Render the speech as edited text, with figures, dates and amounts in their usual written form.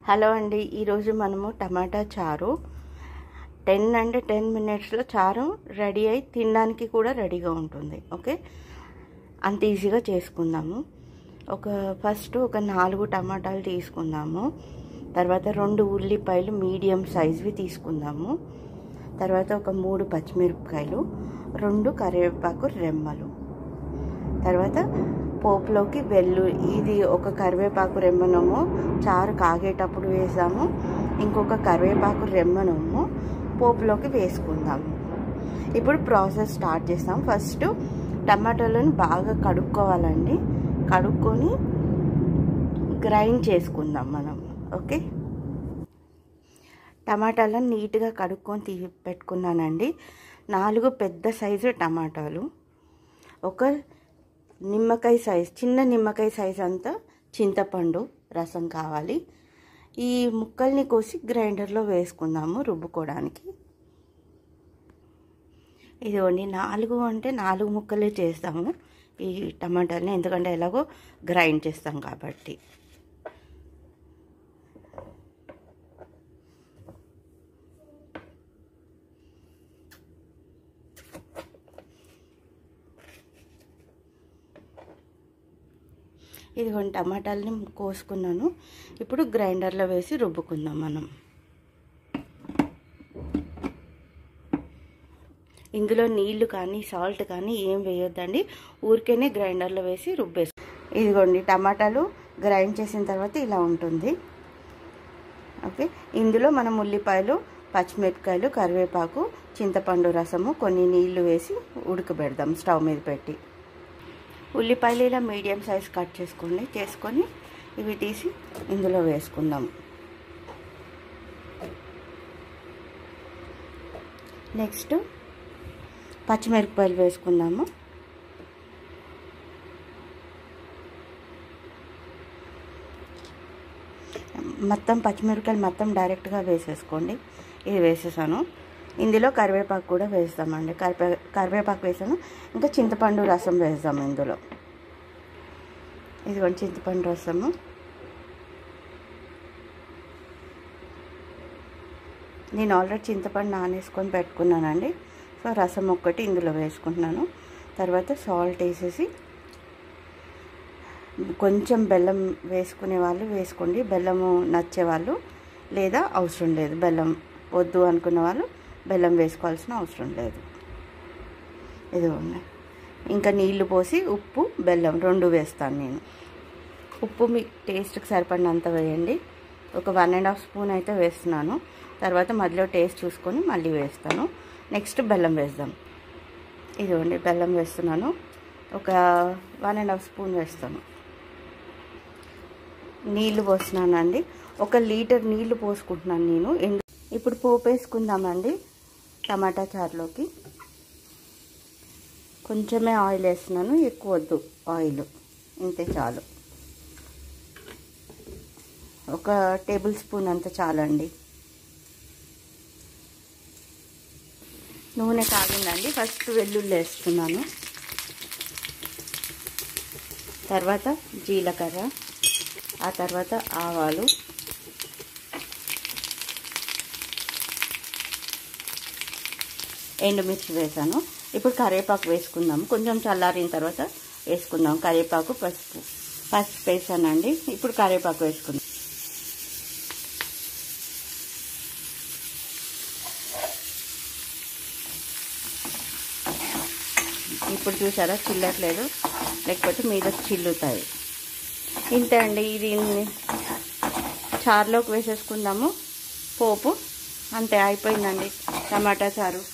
Hello అండి, ఈరోజు మనము టమాటా చారు 10 మినిట్స్లో చారు రెడీ అయి తినడానికి కూడా రెడీగా ఉంటుంది. ఓకే, అంత ఈజీగా చేసుకుందాము. ఫస్ట్ ఒక 4 టమాటాలు తీసుకుందాము. తర్వాత 2 ఉల్లిపాయలు మీడియం సైజ్వి తీసుకుందాము. తర్వాత ఒక 3 పచ్చిమిరపకాయలు, 2 కరివేపాకు రెమ్మలు. తర్వాత పోపులోకి ఇది ఒక కరివేపాకు రెమ్మనము చారు కాగేటప్పుడు వేసాము, ఇంకొక కరివేపాకు రెమ్మనము పోపులోకి వేసుకుందాము. ఇప్పుడు ప్రాసెస్ స్టార్ట్ చేస్తాం. ఫస్ట్ టమాటాలను బాగా కడుక్కోవాలండి. కడుక్కొని గ్రైండ్ చేసుకుందాం మనం. ఓకే, టమాటాలను నీట్గా కడుక్కొని పెట్టుకున్నానండి. 4 పెద్ద సైజు టమాటాలు, ఒక నిమ్మకాయ సైజ్, చిన్న నిమ్మకాయ సైజ్ అంతా చింతపండు రసం కావాలి. ఈ ముక్కల్ని కోసి గ్రైండర్లో వేసుకుందాము రుబ్బుకోవడానికి. ఇదిగోండి, 4 అంటే 4 ముక్కలే చేస్తాము ఈ టమాటాలని, ఎందుకంటే ఎలాగో గ్రైండ్ చేస్తాం కాబట్టి. ఇదిగోండి, టమాటాలని కోసుకున్నాను. ఇప్పుడు గ్రైండర్లో వేసి రుబ్బుకుందాం మనం. ఇందులో నీళ్లు కానీ సాల్ట్ కానీ ఏం వేయొద్దండి, ఊరికేనే గ్రైండర్లో వేసి రుబ్బేసి. ఇదిగోండి, టమాటాలు గ్రైండ్ చేసిన తర్వాత ఇలా ఉంటుంది. ఓకే, ఇందులో మనం ఉల్లిపాయలు, పచ్చిమిరపకాయలు, కరివేపాకు, చింతపండు రసము, కొన్ని నీళ్లు వేసి ఉడకబెడదాం స్టవ్ మీద పెట్టి. ఉల్లిపాయలు ఇలా మీడియం సైజ్ కట్ చేసుకొని ఇవి తీసి ఇందులో వేసుకుందాం. నెక్స్ట్ పచ్చిమిరపకాయలు వేసుకుందాము. పచ్చిమిరపకాయలు మొత్తం డైరెక్ట్గా వేసేసుకోండి. ఇది వేసేసాను. ఇందులో కరివేపాకు కూడా వేస్తామండి. కరివేపాకు వేసాను. ఇంకా చింతపండు రసం వేస్తాము ఇందులో. ఇదిగోండి, చింతపండు రసము. నేను ఆల్రెడీ చింతపండు నానేసుకొని పెట్టుకున్నానండి. సో రసం ఒక్కటి ఇందులో వేసుకుంటున్నాను. తర్వాత సాల్ట్ వేసేసి, కొంచెం బెల్లం వేసుకునే వాళ్ళు వేసుకోండి, బెల్లము నచ్చేవాళ్ళు, లేదా అవసరం లేదు, బెల్లం వద్దు అనుకున్న వాళ్ళు బెల్లం వేసుకోవాల్సిన అవసరం లేదు. ఇదిగోండి, ఇంకా నీళ్లు పోసి ఉప్పు బెల్లం 2 వేస్తాను నేను. ఉప్పు మీ టేస్ట్కి సరిపడినంత వేయండి. ఒక 1.5 స్పూన్ అయితే వేస్తున్నాను. తర్వాత మధ్యలో టేస్ట్ చూసుకొని మళ్ళీ వేస్తాను. నెక్స్ట్ బెల్లం వేద్దాం. ఇదిగోండి, బెల్లం వేస్తున్నాను. ఒక 1.5 స్పూన్ వేస్తాను. నీళ్లు పోస్తున్నానండి. 1 లీటర్ నీళ్లు పోసుకుంటున్నాను నేను. ఇప్పుడు పోపు వేసుకుందామండి. టమాటా చారులోకి కొంచెమే ఆయిల్ వేస్తున్నాను, ఎక్కువ వద్దు ఆయిల్, ఇంతే చాలు. 1 టేబుల్ స్పూన్ అంత చాలండి. నూనె కాగిందండి. ఫస్ట్ వెల్లుల్లి వేస్తున్నాను. తర్వాత జీలకర్ర, ఆ తర్వాత ఆవాలు, ఎండుమిర్చి వేసాను. ఇప్పుడు కరివేపాకు వేసుకుందాము. కొంచెం చల్లారిన తర్వాత వేసుకుందాం. కరివేపాకు, పసుపు వేసానండి. ఇప్పుడు కరివేపాకు వేసుకుందాం. ఇప్పుడు చూసారా, చిల్లట్లేదు, లేకపోతే మీద చిల్లుతాయి. ఇంతే అండి. ఇది చారులోకి వేసేసుకుందాము పోపు. అంతే, అయిపోయిందండి టమాటా చారు.